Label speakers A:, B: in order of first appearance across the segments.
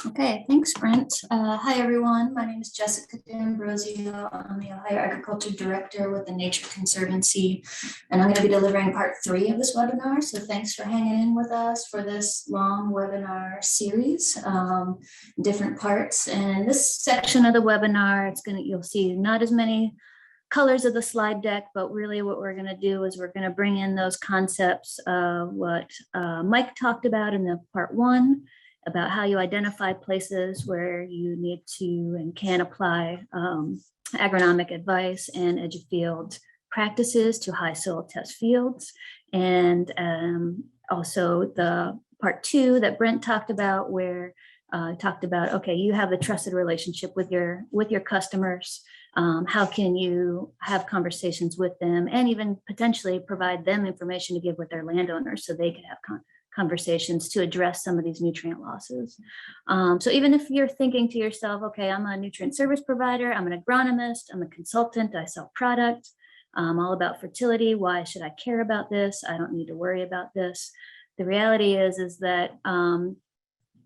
A: Okay, thanks, Brent. Hi, everyone. My name is Jessica D'Ambrosio. I'm the Ohio Agriculture Director with the Nature Conservancy, and I'm going to be delivering part 3 of this webinar. So thanks for hanging in with us for this long webinar series, different parts. And in this section of the webinar, you'll see not as many colors of the slide deck, but really what we're going to do is we're going to bring in those concepts of what Mike talked about in the part 1, about how you identify places where you need to and can apply agronomic advice and edge of field practices to high soil test fields. And also the part 2 that Brent talked about, where talked about, okay, you have a trusted relationship with your customers. How can you have conversations with them and even potentially provide them information to give with their landowners so they can have conversations to address some of these nutrient losses. So even if you're thinking to yourself, okay, I'm a nutrient service provider, I'm an agronomist, I'm a consultant, I sell product, I'm all about fertility, why should I care about this? I don't need to worry about this. The reality is that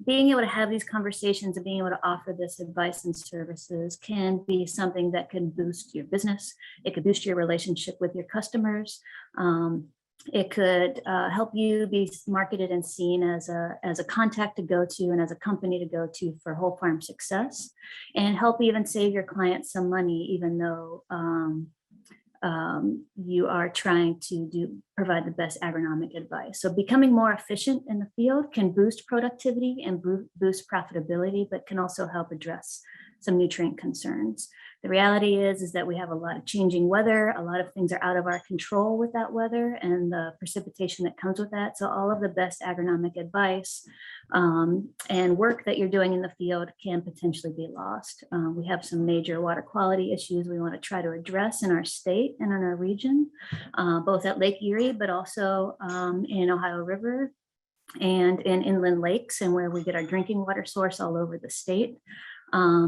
A: being able to have these conversations and being able to offer this advice and services can be something that can boost your business. It could boost your relationship with your customers. It could help you be marketed and seen as a contact to go to and as a company to go to for whole farm success, and help even save your clients some money, even though you are trying to provide the best agronomic advice. So becoming more efficient in the field can boost productivity and boost profitability, but can also help address some nutrient concerns. The reality is that we have a lot of changing weather. A lot of things are out of our control with that weather and the precipitation that comes with that. So all of the best agronomic advice and work that you're doing in the field can potentially be lost. We have some major water quality issues we want to try to address in our state and in our region, both at Lake Erie, but also in Ohio River and in inland lakes, and where we get our drinking water source all over the state.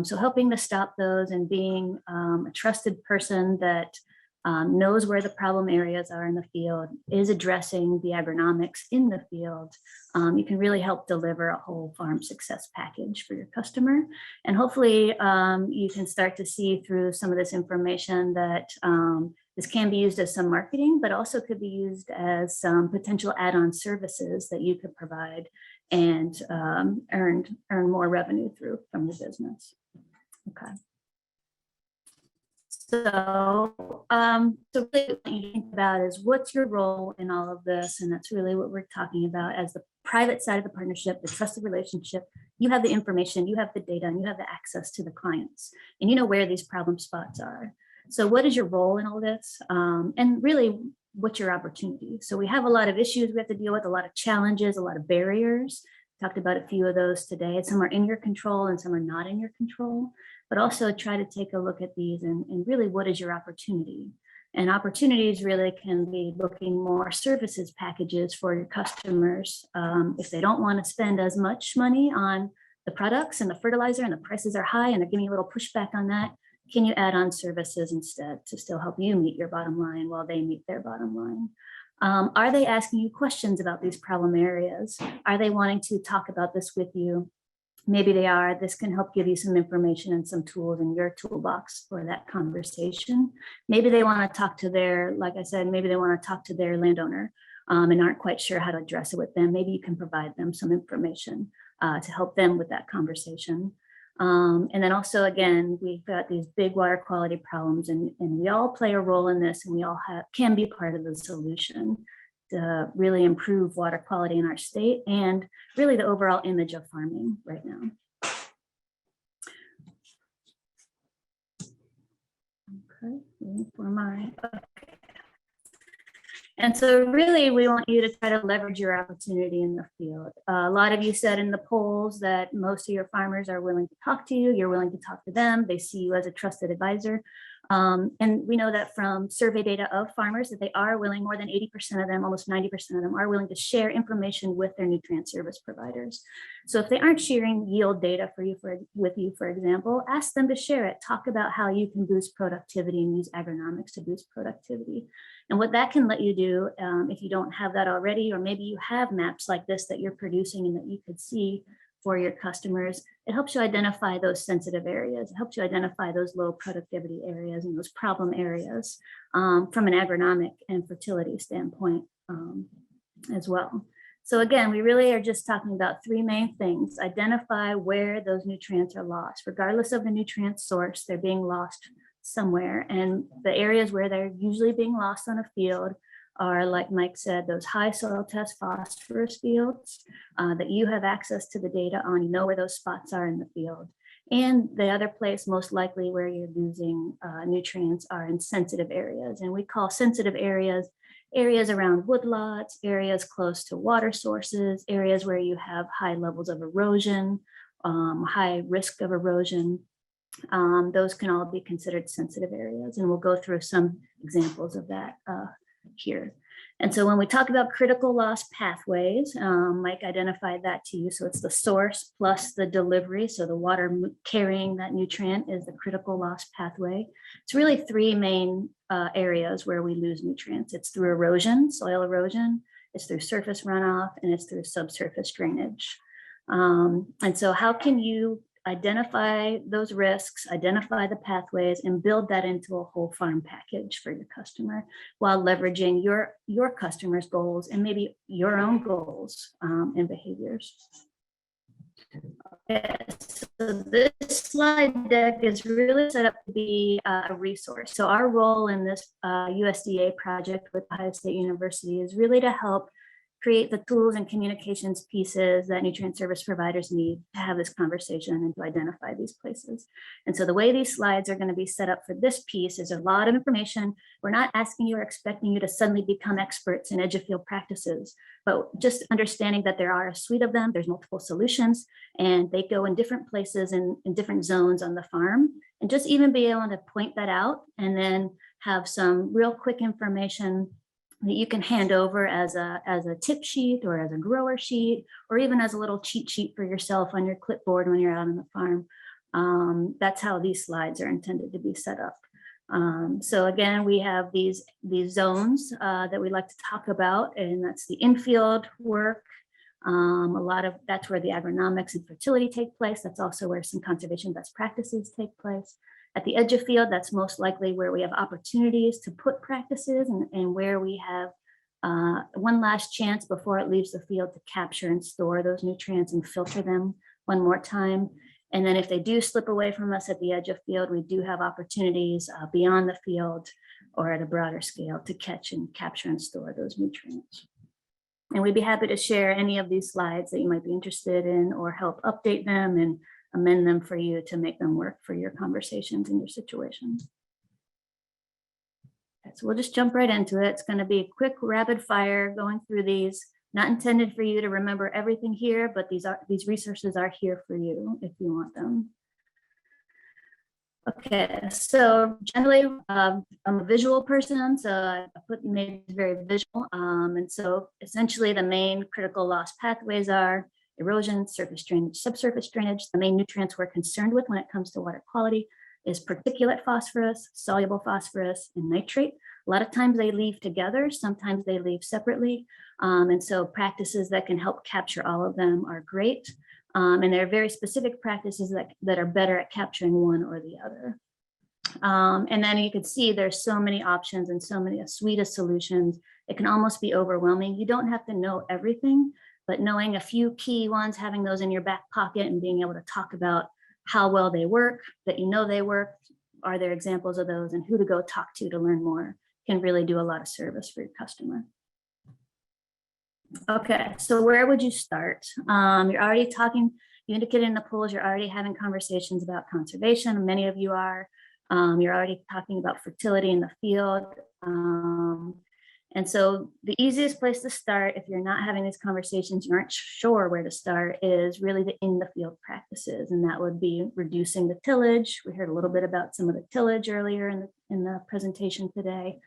A: So helping to stop those and being a trusted person that knows where the problem areas are in the field, is addressing the agronomics in the field, you can really help deliver a whole farm success package for your customer. And hopefully you can start to see through some of this information that this can be used as some marketing, but also could be used as some potential add-on services that you could provide and earn more revenue through from the business. Okay. So really what you think about is what's your role in all of this, and that's really what we're talking about as the private side of the partnership, the trusted relationship. You have the information, you have the data, and you have the access to the clients, and you know where these problem spots are. So what is your role in all this? And really, what's your opportunity? So we have a lot of issues we have to deal with, a lot of challenges, a lot of barriers. Talked about a few of those today. Some are in your control and some are not in your control, but also try to take a look at these and really what is your opportunity? And opportunities really can be booking more services packages for your customers. If they don't want to spend as much money on the products and the fertilizer and the prices are high and they're giving you a little pushback on that, can you add on services instead to still help you meet your bottom line while they meet their bottom line? Are they asking you questions about these problem areas? Are they wanting to talk about this with you? Maybe they are. This can help give you some information and some tools in your toolbox for that conversation. Maybe they want to talk to their, like I said, maybe they want to talk to their landowner and aren't quite sure how to address it with them. Maybe you can provide them some information to help them with that conversation. And then also, again, we've got these big water quality problems, and we all play a role in this, and we all can be part of the solution to really improve water quality in our state and really the overall image of farming right now. Okay, for my, okay. And so really, we want you to try to leverage your opportunity in the field. A lot of you said in the polls that most of your farmers are willing to talk to you. You're willing to talk to them. They see you as a trusted advisor. And we know that from survey data of farmers that they are willing, more than 80% of them, almost 90% of them are willing to share information with their nutrient service providers. So if they aren't sharing yield data with you, for example, ask them to share it. Talk about how you can boost productivity and use agronomics to boost productivity. And what that can let you do, if you don't have that already, or maybe you have maps like this that you're producing and that you could see for your customers. It helps you identify those sensitive areas. It helps you identify those low productivity areas and those problem areas from an agronomic and fertility standpoint as well. So again, we really are just talking about three main things. Identify where those nutrients are lost. Regardless of the nutrient source, they're being lost somewhere. And the areas where they're usually being lost on a field are, like Mike said, those high soil test phosphorus fields that you have access to the data on, you know where those spots are in the field. And the other place most likely where you're losing nutrients are in sensitive areas. And we call sensitive areas around woodlots, areas close to water sources, areas where you have high levels of erosion, high risk of erosion. Those can all be considered sensitive areas. And we'll go through some examples of that here. And so when we talk about critical loss pathways, Mike identified that to you. So it's the source plus the delivery. So the water carrying that nutrient is the critical loss pathway. It's really three main areas where we lose nutrients. It's through erosion, soil erosion, it's through surface runoff, and it's through subsurface drainage. And so how can you identify those risks, identify the pathways, and build that into a whole farm package for your customer while leveraging your customer's goals and maybe your own goals and behaviors. Okay, so this slide deck is really set up to be a resource. So our role in this USDA project with Ohio State University is really to help create the tools and communications pieces that nutrient service providers need to have this conversation and to identify these places. And so the way these slides are going to be set up for this piece is a lot of information. We're not asking you or expecting you to suddenly become experts in edge of field practices, but just understanding that there are a suite of them, there's multiple solutions, and they go in different places and in different zones on the farm. And just even be able to point that out and then have some real quick information that you can hand over as a tip sheet or as a grower sheet, or even as a little cheat sheet for yourself on your clipboard when you're out on the farm. That's how these slides are intended to be set up. So again, we have these zones that we like to talk about, and that's the infield work. That's where the agronomics and fertility take place. That's also where some conservation best practices take place. At the edge of field, that's most likely where we have opportunities to put practices and where we have one last chance before it leaves the field to capture and store those nutrients and filter them one more time. And then if they do slip away from us at the edge of field, we do have opportunities beyond the field or at a broader scale to catch and capture and store those nutrients. And we'd be happy to share any of these slides that you might be interested in or help update them and amend them for you to make them work for your conversations and your situations. Okay, so we'll just jump right into it. It's going to be a quick rapid fire going through these, not intended for you to remember everything here, but these resources are here for you if you want them. Okay, so generally I'm a visual person, so I made it very visual. And so essentially the main critical loss pathways are erosion, surface drainage, subsurface drainage. The main nutrients we're concerned with when it comes to water quality is particulate phosphorus, soluble phosphorus, and nitrate. A lot of times they leave together, sometimes they leave separately. And so practices that can help capture all of them are great. And there are very specific practices that are better at capturing one or the other. And then you can see there's so many options and a suite of solutions. It can almost be overwhelming. You don't have to know everything, but knowing a few key ones, having those in your back pocket and being able to talk about how well they work, that you know they work, are there examples of those, and who to go talk to learn more can really do a lot of service for your customer. Okay, so where would you start? You're already talking, you indicated in the polls, you're already having conversations about conservation. Many of you are. You're already talking about fertility in the field. And so the easiest place to start, if you're not having these conversations, you aren't sure where to start, is really the in the field practices. And that would be reducing the tillage. We heard a little bit about some of the tillage earlier in the presentation today.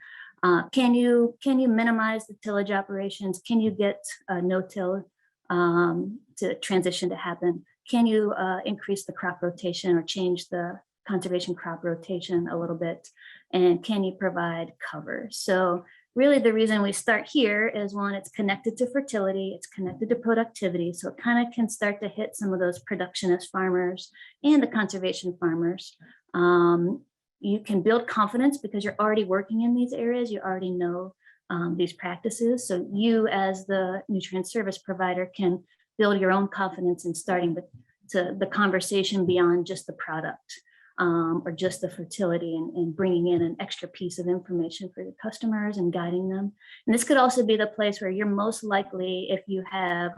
A: Can you minimize the tillage operations? Can you get no-till to transition to happen? Can you increase the crop rotation or change the conservation crop rotation a little bit? And can you provide cover? So really the reason we start here is, one, it's connected to fertility, it's connected to productivity. So it kind of can start to hit some of those productionist farmers and the conservation farmers. You can build confidence because you're already working in these areas. You already know these practices. So you as the nutrient service provider can build your own confidence in starting the conversation beyond just the product. Or just the fertility, and bringing in an extra piece of information for your customers and guiding them. And this could also be the place where you're most likely, if you have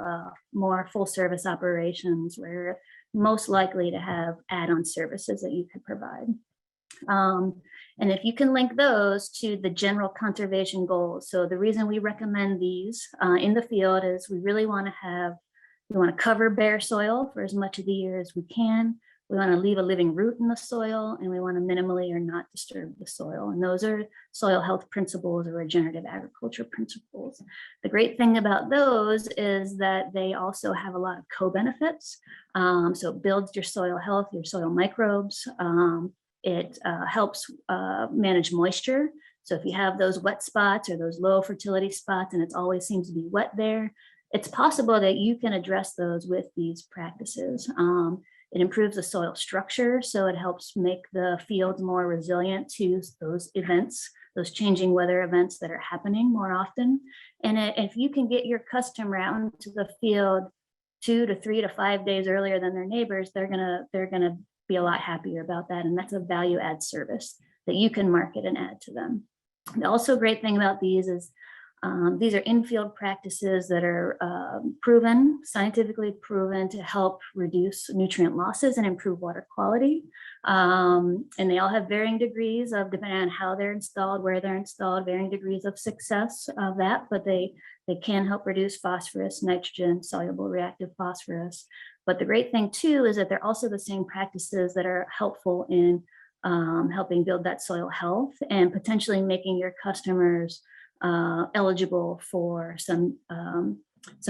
A: more full service operations, where you're most likely to have add-on services that you could provide. And if you can link those to the general conservation goals. So the reason we recommend these in the field is we really want to cover bare soil for as much of the year as we can. We want to leave a living root in the soil, and we want to minimally or not disturb the soil. And those are soil health principles or regenerative agriculture principles. The great thing about those is that they also have a lot of co-benefits. So it builds your soil health, your soil microbes. It helps manage moisture. So if you have those wet spots or those low fertility spots, and it always seems to be wet there, it's possible that you can address those with these practices. It improves the soil structure, so it helps make the fields more resilient to those events, those changing weather events that are happening more often. And if you can get your customer out into the field 2 to 3 to 5 days earlier than their neighbors, they're gonna be a lot happier about that. And that's a value add service that you can market and add to them. The also great thing about these is these are in-field practices that are scientifically proven to help reduce nutrient losses and improve water quality. And they all have varying degrees of, depending on how they're installed, where they're installed, varying degrees of success of that, but they can help reduce phosphorus, nitrogen, soluble reactive phosphorus. But the great thing too is that they're also the same practices that are helpful in helping build that soil health and potentially making your customers eligible for some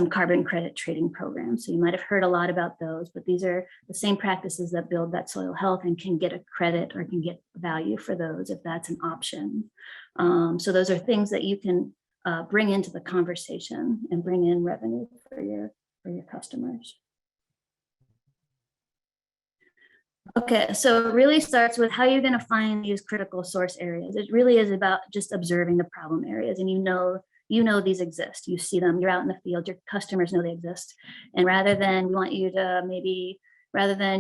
A: carbon credit trading programs. So you might have heard a lot about those, but these are the same practices that build that soil health and can get a credit or can get value for those if that's an option. So those are things that you can bring into the conversation and bring in revenue for your customers. Okay, so it really starts with how you're going to find these critical source areas. It really is about just observing the problem areas, and you know these exist. You see them, you're out in the field, your customers know they exist. And rather than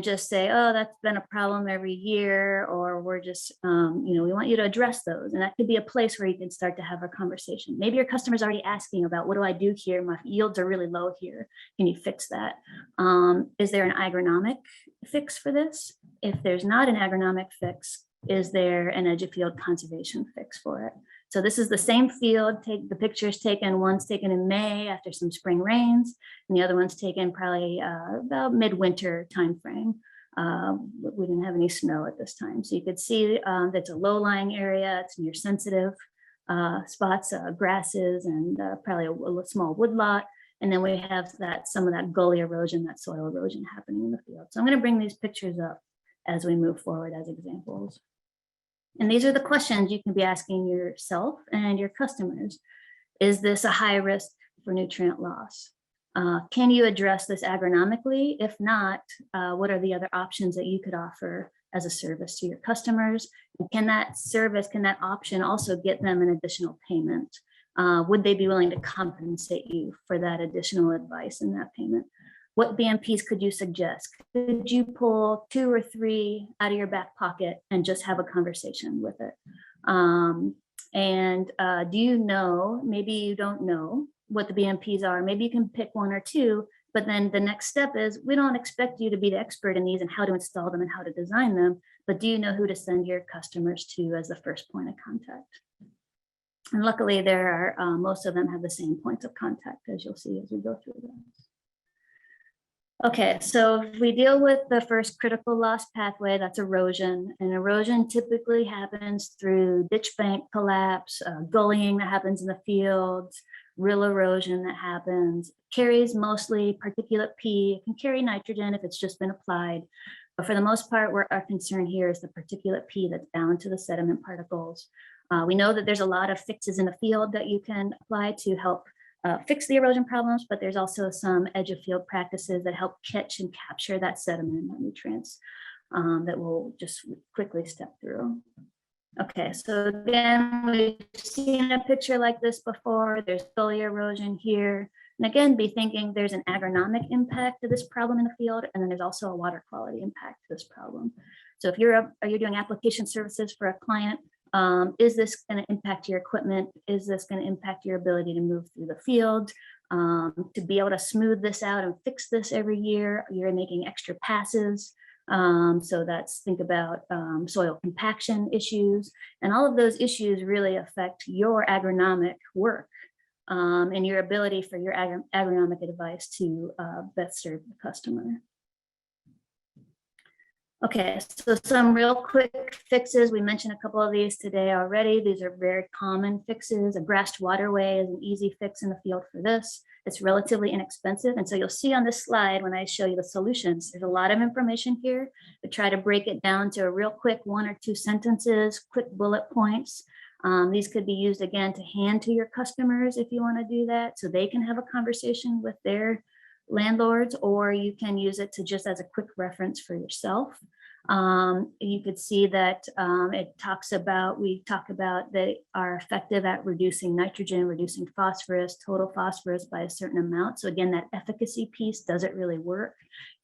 A: just say, oh, that's been a problem every year, or we're just, we want you to address those. And that could be a place where you can start to have a conversation. Maybe your customer's already asking about, what do I do here? My yields are really low here. Can you fix that? Is there an agronomic fix for this? If there's not an agronomic fix, is there an edge of field conservation fix for it? So this is the same field. The pictures taken, one's taken in May after some spring rains, and the other one's taken probably about midwinter timeframe. We didn't have any snow at this time. So you could see that's a low-lying area. It's near sensitive spots, grasses, and probably a small woodlot. And then we have some of that gully erosion, that soil erosion happening in the field. So I'm going to bring these pictures up as we move forward as examples. And these are the questions you can be asking yourself and your customers. Is this a high risk for nutrient loss? Can you address this agronomically? If not, what are the other options that you could offer as a service to your customers? And can that option also get them an additional payment? Would they be willing to compensate you for that additional advice and that payment? What BMPs could you suggest? Could you pull 2 or 3 out of your back pocket and just have a conversation with it? Do you know, maybe you don't know what the BMPs are, maybe you can pick 1 or 2, but then the next step is, we don't expect you to be the expert in these and how to install them and how to design them, but do you know who to send your customers to as the first point of contact? And luckily there are, most of them have the same points of contact, as you'll see as we go through this. Okay, so if we deal with the first critical loss pathway, that's erosion. And erosion typically happens through ditch bank collapse, gullying that happens in the fields, rill erosion that happens, carries mostly particulate P. It can carry nitrogen if it's just been applied. But for the most part, our concern here is the particulate P that's bound to the sediment particles. We know that there's a lot of fixes in the field that you can apply to help fix the erosion problems, but there's also some edge of field practices that help catch and capture that sediment and nutrients that we'll just quickly step through. Okay, so again, we've seen a picture like this before. There's gully erosion here. And again, be thinking there's an agronomic impact to this problem in the field, and then there's also a water quality impact to this problem. So if you're doing application services for a client, is this going to impact your equipment? Is this going to impact your ability to move through the field? To be able to smooth this out and fix this every year, you're making extra passes. So that's, think about soil compaction issues, and all of those issues really affect your agronomic work and your ability for your agronomic advice to best serve the customer. Okay, so some real quick fixes. We mentioned a couple of these today already. These are very common fixes. A grassed waterway is an easy fix in the field for this. It's relatively inexpensive. And so you'll see on this slide when I show you the solutions, there's a lot of information here, but try to break it down to a real quick 1 or 2 sentences, quick bullet points. These could be used again to hand to your customers if you want to do that, so they can have a conversation with their landlords, or you can use it to just as a quick reference for yourself. You could see that we talk about they are effective at reducing nitrogen, reducing phosphorus, total phosphorus by a certain amount. So again, that efficacy piece, does it really work?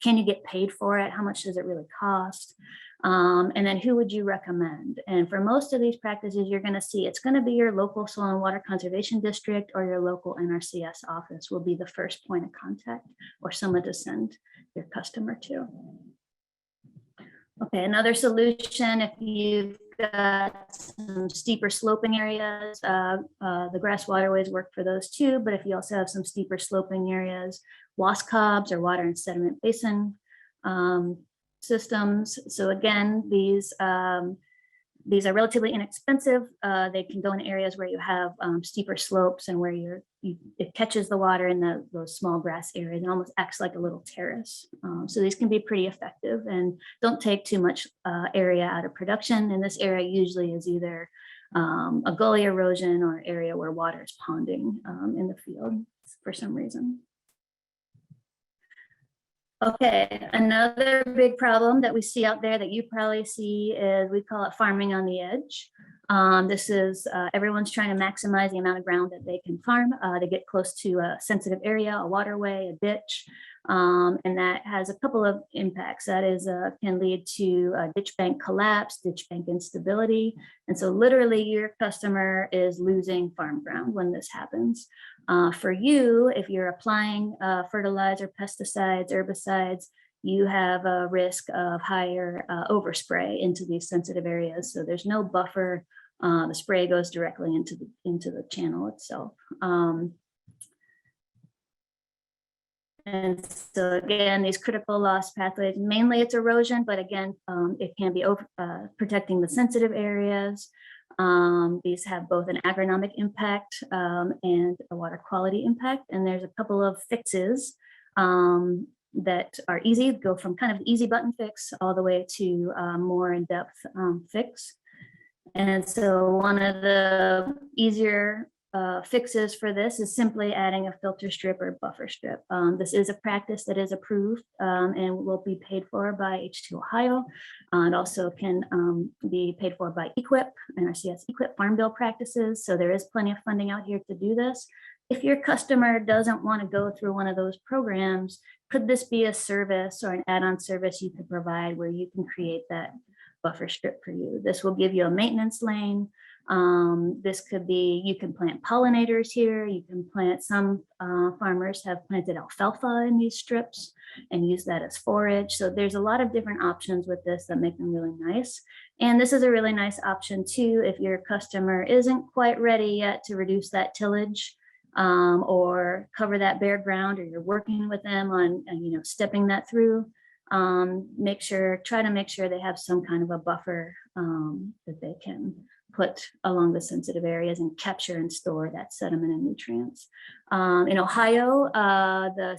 A: Can you get paid for it? How much does it really cost? And then who would you recommend? And for most of these practices, you're going to see it's going to be your local soil and water conservation district or your local NRCS office will be the first point of contact, or someone to send your customer to. Okay, another solution, if you've got some steeper sloping areas, the grass waterways work for those too, but if you also have some steeper sloping areas, wascobs or water and sediment basin systems. So again, these are relatively inexpensive. They can go in areas where you have steeper slopes and where it catches the water in those small grass areas and almost acts like a little terrace. So these can be pretty effective and don't take too much area out of production. And this area usually is either a gully erosion or area where water is ponding in the field for some reason. Okay, another big problem that we see out there that you probably see is, we call it farming on the edge. This is everyone's trying to maximize the amount of ground that they can farm to get close to a sensitive area, a waterway, a ditch. And that has a couple of impacts. That is can lead to ditch bank collapse, ditch bank instability. And so literally your customer is losing farm ground when this happens. For you, if you're applying fertilizer, pesticides, herbicides, you have a risk of higher overspray into these sensitive areas. So there's no buffer. The spray goes directly into the channel itself. And so again, these critical loss pathways, mainly it's erosion, but again, it can be protecting the sensitive areas. These have both an agronomic impact and a water quality impact. And there's a couple of fixes that are easy, go from kind of easy button fix all the way to more in-depth fix. And so one of the easier fixes for this is simply adding a filter strip or buffer strip. This is a practice that is approved and will be paid for by H2 Ohio. It also can be paid for by EQIP, NRCS EQIP Farm Bill practices. So there is plenty of funding out here to do this. If your customer doesn't want to go through one of those programs, could this be a service or an add-on service you could provide where you can create that buffer strip for you? This will give you a maintenance lane. This could be, you can plant pollinators here. You can plant, some farmers have planted alfalfa in these strips and use that as forage. So there's a lot of different options with this that make them really nice. And this is a really nice option too if your customer isn't quite ready yet to reduce that tillage or cover that bare ground, or you're working with them on stepping that through. Try to make sure they have some kind of a buffer that they can put along the sensitive areas and capture and store that sediment and nutrients. In Ohio, the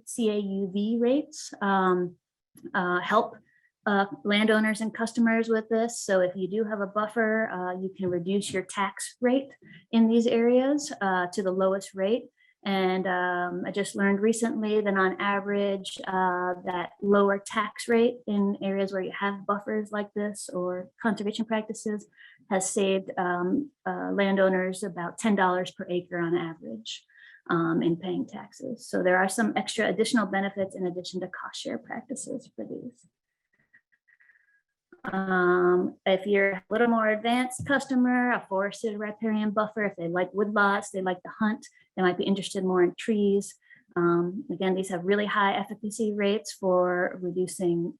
A: CAUV rates help landowners and customers with this. So if you do have a buffer, you can reduce your tax rate in these areas to the lowest rate. And I just learned recently that on average, that lower tax rate in areas where you have buffers like this or conservation practices has saved landowners about $10 per acre on average in paying taxes. So there are some extra additional benefits in addition to cost share practices for these. If you're a little more advanced customer, a forested riparian buffer, if they like woodlots, they like to hunt, they might be interested more in trees. Again, these have really high efficacy rates for reducing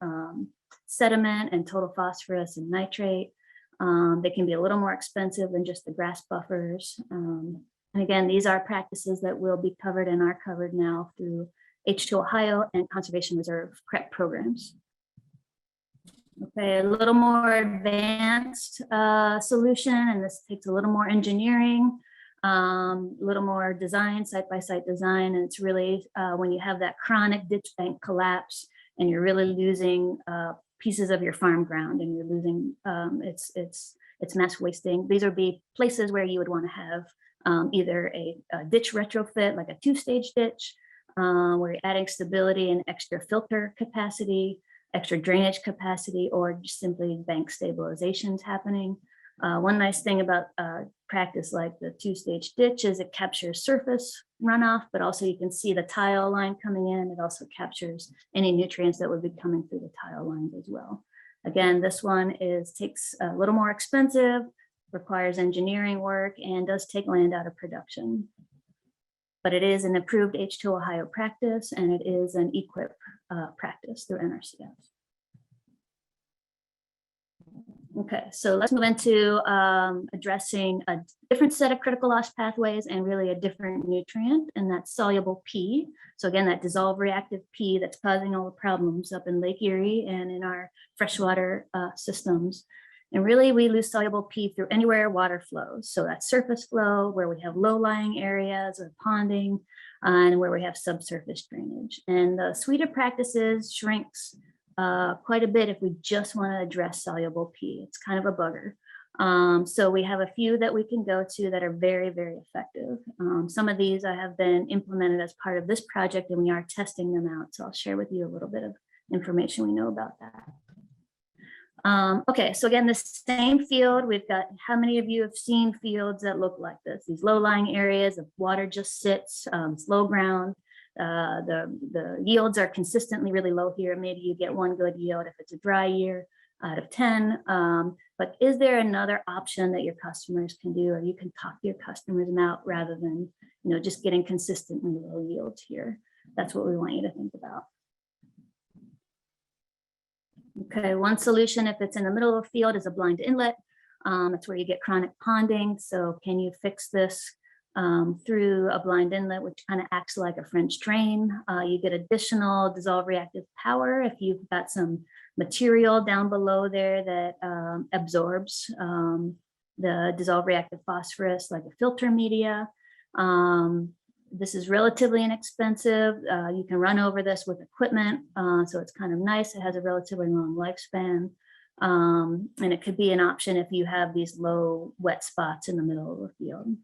A: sediment and total phosphorus and nitrate. They can be a little more expensive than just the grass buffers. And again, these are practices that will be covered and are covered now through H2 Ohio and Conservation Reserve CREP programs. Okay, a little more advanced solution, and this takes a little more engineering, a little more design, site-by-site design, and it's really when you have that chronic ditch bank collapse and you're really losing pieces of your farm ground and you're losing, it's mass wasting. These would be places where you would want to have either a ditch retrofit, like a 2-stage ditch, where you're adding stability and extra filter capacity, extra drainage capacity, or just simply bank stabilizations happening. One nice thing about practice like the 2-stage ditch is it captures surface runoff, but also you can see the tile line coming in. It also captures any nutrients that would be coming through the tile lines as well. Again, this one takes a little more expensive, requires engineering work, and does take land out of production. But it is an approved H2 Ohio practice, and it is an EQIP practice through NRCS. Okay, so let's move into addressing a different set of critical loss pathways and really a different nutrient, and that's soluble P. So again, that dissolved reactive P that's causing all the problems up in Lake Erie and in our freshwater systems. And really, we lose soluble P through anywhere water flows. So that's surface flow, where we have low-lying areas or ponding, and where we have subsurface drainage. And the suite of practices shrinks quite a bit if we just want to address soluble P. It's kind of a bugger. So we have a few that we can go to that are very, very effective. Some of these have been implemented as part of this project, and we are testing them out. So I'll share with you a little bit of information we know about that. Okay, so again, the same field, we've got, how many of you have seen fields that look like this? These low-lying areas of water just sits, it's low ground. The yields are consistently really low here. Maybe you get one good yield if it's a dry year out of 10. But is there another option that your customers can do, or you can talk to your customers about rather than, just getting consistently low yields here? That's what we want you to think about. Okay, one solution, if it's in the middle of a field, is a blind inlet. That's where you get chronic ponding. So can you fix this through a blind inlet, which kind of acts like a French drain? You get additional dissolved reactive power if you've got some material down below there that absorbs the dissolved reactive phosphorus, like a filter media. This is relatively inexpensive. You can run over this with equipment, so it's kind of nice. It has a relatively long lifespan, and it could be an option if you have these low wet spots in the middle of the field.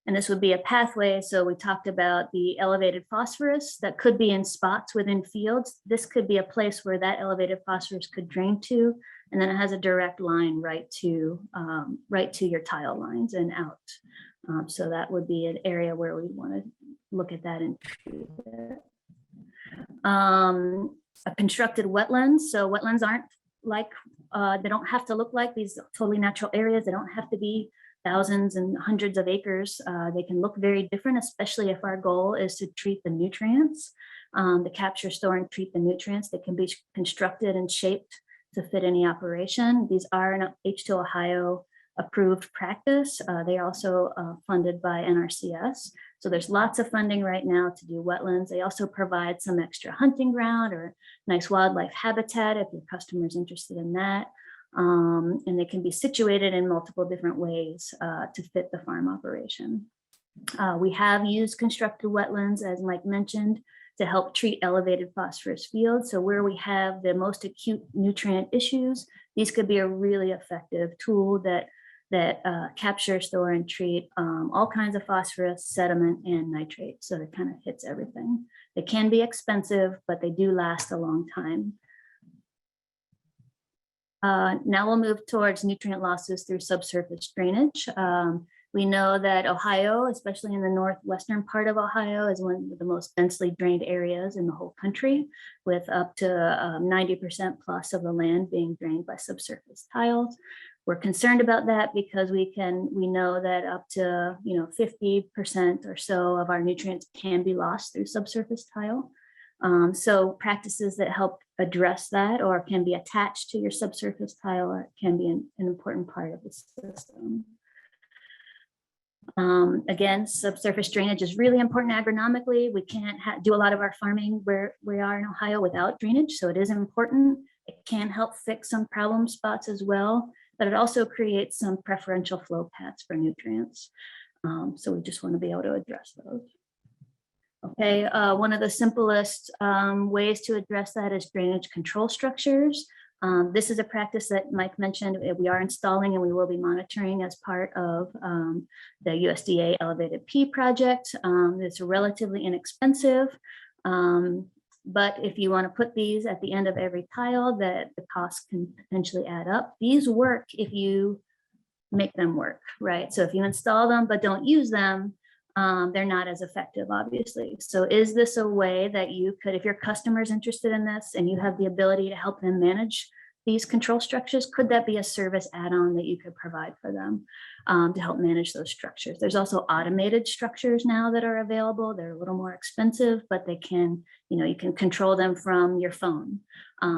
A: And this would be a pathway. So we talked about the elevated phosphorus that could be in spots within fields. This could be a place where that elevated phosphorus could drain to, and then it has a direct line right to your tile lines and out. So that would be an area where we want to look at that and treat it. A constructed wetlands. So wetlands aren't like, they don't have to look like these totally natural areas. They don't have to be thousands and hundreds of acres. They can look very different, especially if our goal is to treat the nutrients, to capture, store, and treat the nutrients. They can be constructed and shaped to fit any operation. These are an H2 Ohio approved practice. They are also funded by NRCS. So there's lots of funding right now to do wetlands. They also provide some extra hunting ground or nice wildlife habitat if your customer is interested in that. And they can be situated in multiple different ways to fit the farm operation. We have used constructed wetlands, as Mike mentioned,
B: to help treat elevated phosphorus fields. So where we have the most acute nutrient issues, these could be a really effective tool that capture, store, and treat all kinds of phosphorus, sediment, and nitrate. So it kind of hits everything. They can be expensive, but they do last a long time. Now we'll move towards nutrient losses through subsurface drainage. We know that Ohio, especially in the northwestern part of Ohio, is one of the most densely drained areas in the whole country, with up to 90% plus of the land being drained by subsurface tiles. We're concerned about that because we know that up to 50% or so of our nutrients can be lost through subsurface tile. So practices that help address that or can be attached to your subsurface tile can be an important part of the system. Again, subsurface drainage is really important agronomically. We can't do a lot of our farming where we are in Ohio without drainage, so it is important. It can help fix some problem spots as well, but it also creates some preferential flow paths for nutrients. So we just want to be able to address those. Okay, one of the simplest ways to address that is drainage control structures. This is a practice that Mike mentioned we are installing and we will be monitoring as part of the USDA Elevated P project. It's relatively inexpensive, but if you want to put these at the end of every tile, that the cost can potentially add up. These work if you make them work, right? So if you install them but don't use them, they're not as effective, obviously. So is this a way that you could, if your customer is interested in this and you have the ability to help them manage these control structures, could that be a service add-on that you could provide for them to help manage those structures? There's also automated structures now that are available. They're a little more expensive, but they can, you can control them from your phone.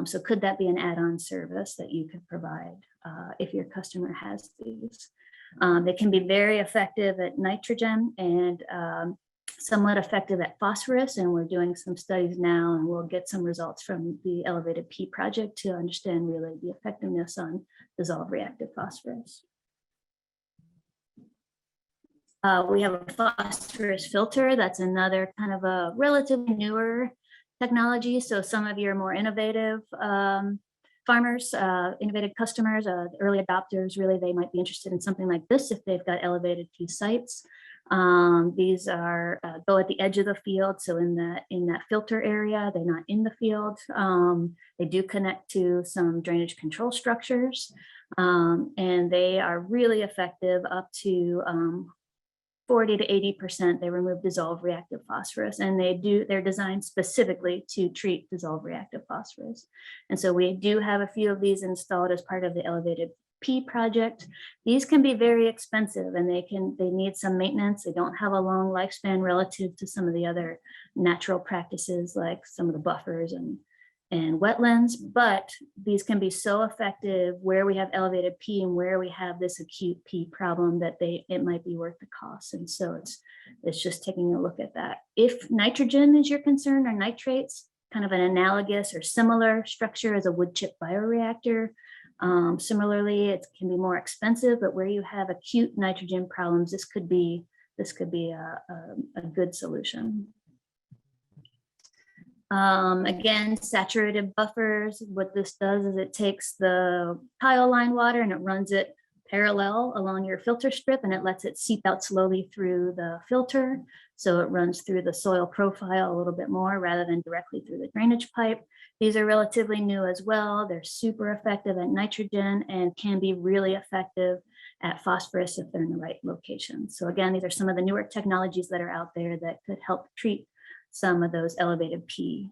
B: So could that be an add-on service that you could provide if your customer has these? They can be very effective at nitrogen and somewhat effective at phosphorus. And we're doing some studies now and we'll get some results from the Elevated P project to understand really the effectiveness on dissolved reactive phosphorus. We have a phosphorus filter. That's another kind of a relatively newer technology. So some of your more innovative farmers, innovative customers, early adopters, really, they might be interested in something like this if they've got elevated P sites. These are go at the edge of the field, so in that filter area, they're not in the field. They do connect to some drainage control structures, and they are really effective up to 40 to 80%. They remove dissolved reactive phosphorus, and they're designed specifically to treat dissolved reactive phosphorus. And so we do have a few of these installed as part of the Elevated P project. These can be very expensive and they need some maintenance. They don't have a long lifespan relative to some of the other natural practices like some of the buffers and wetlands, but these can be so effective where we have elevated P and where we have this acute P problem that it might be worth the cost. And so it's just taking a look at that. If nitrogen is your concern or nitrates, kind of an analogous or similar structure as a wood chip bioreactor. Similarly, it can be more expensive, but where you have acute nitrogen problems, this could be a good solution. Again, saturated buffers, what this does is it takes the tile line water and it runs it parallel along your filter strip and it lets it seep out slowly through the filter. So it runs through the soil profile a little bit more rather than directly through the drainage pipe. These are relatively new as well. They're super effective at nitrogen and can be really effective at phosphorus if they're in the right location. So again, these are some of the newer technologies that are out there that could help treat some of those elevated P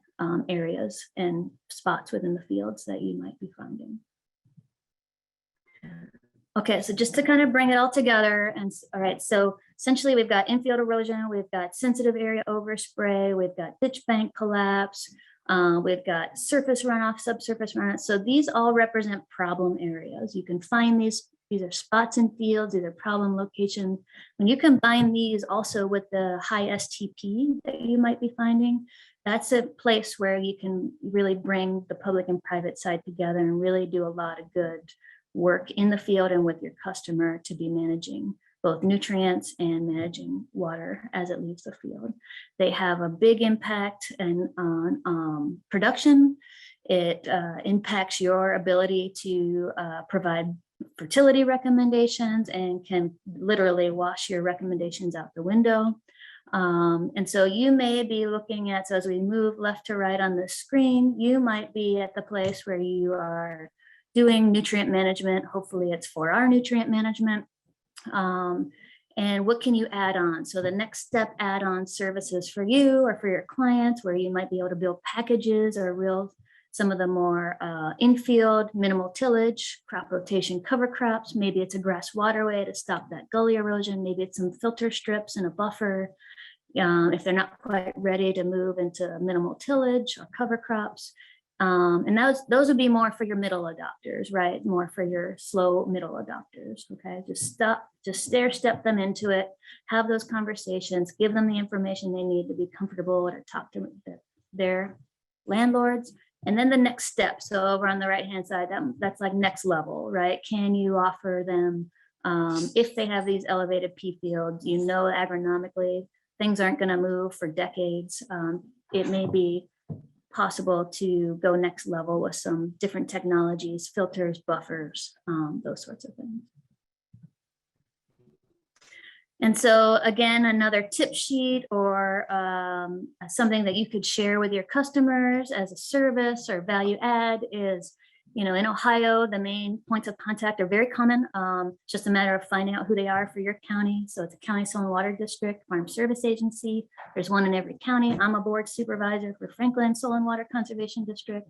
B: areas and spots within the fields that you might be finding. Okay, so just to kind of bring it all together, and all right, so essentially we've got infield erosion, we've got sensitive area overspray, we've got ditch bank collapse, we've got surface runoff, subsurface runoff. So these all represent problem areas. You can find these are spots in fields, these are problem locations. When you combine these also with the high STP that you might be finding, that's a place where you can really bring the public and private side together and really do a lot of good work in the field and with your customer to be managing both nutrients and managing water as it leaves the field. They have a big impact on production. It impacts your ability to provide fertility recommendations and can literally wash your recommendations out the window. And so you may be looking at, so as we move left to right on the screen, you might be at the place where you are doing nutrient management. Hopefully it's 4R nutrient management. And what can you add on? So the next step add-on services for you or for your clients, where you might be able to build packages or some of the more infield minimal tillage, crop rotation cover crops. Maybe it's a grass waterway to stop that gully erosion. Maybe it's some filter strips and a buffer. If they're not quite ready to move into minimal tillage or cover crops. And those would be more for your middle adopters, right? More for your slow middle adopters, okay? Just stair step them into it, have those conversations, give them the information they need to be comfortable to talk to their landlords. And then the next step, so over on the right-hand side, that's like next level, right? Can you offer them, if they have these elevated pea fields, you know, agronomically, things aren't gonna move for decades. It may be possible to go next level with some different technologies, filters, buffers, those sorts of things. And so again, another tip sheet or something that you could share with your customers as a service or value add is, you know, in Ohio, the main points of contact are very common. It's just a matter of finding out who they are for your county. So it's a county soil and water district, farm service agency. There's one in every county. I'm a board supervisor for Franklin Soil and Water Conservation District.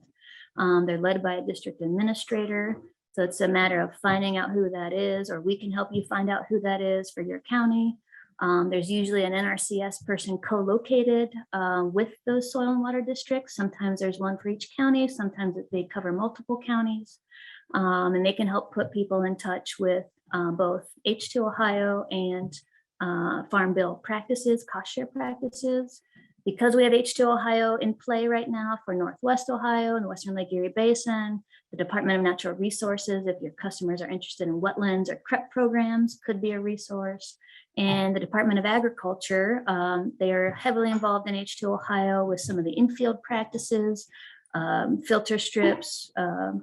B: They're led by a district administrator. So it's a matter of finding out who that is, or we can help you find out who that is for your county. There's usually an NRCS person co-located with those soil and water districts. Sometimes there's one for each county. Sometimes they cover multiple counties. And they can help put people in touch with both H2 Ohio and Farm Bill practices, cost share practices. Because we have H2 Ohio in play right now for Northwest Ohio and the Western Lake Erie Basin, the Department of Natural Resources, if your customers are interested in wetlands or CREP programs, could be a resource. And the Department of Agriculture, they are heavily involved in H2 Ohio with some of the infield practices, filter strips,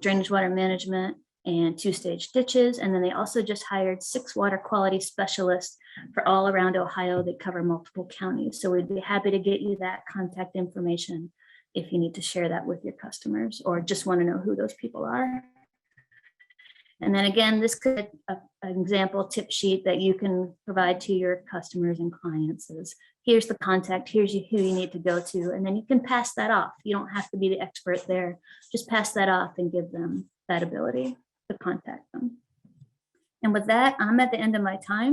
B: drainage water management, and two-stage ditches. And then they also just hired 6 water quality specialists for all around Ohio that cover multiple counties. So we'd be happy to get you that contact information if you need to share that with your customers or just want to know who those people are. And then again, this could be an example tip sheet that you can provide to your customers and clients is, here's the contact, here's who you need to go to, and then you can pass that off. You don't have to be the expert there. Just pass that off and give them that ability to contact them. And with that, I'm at the end of my time.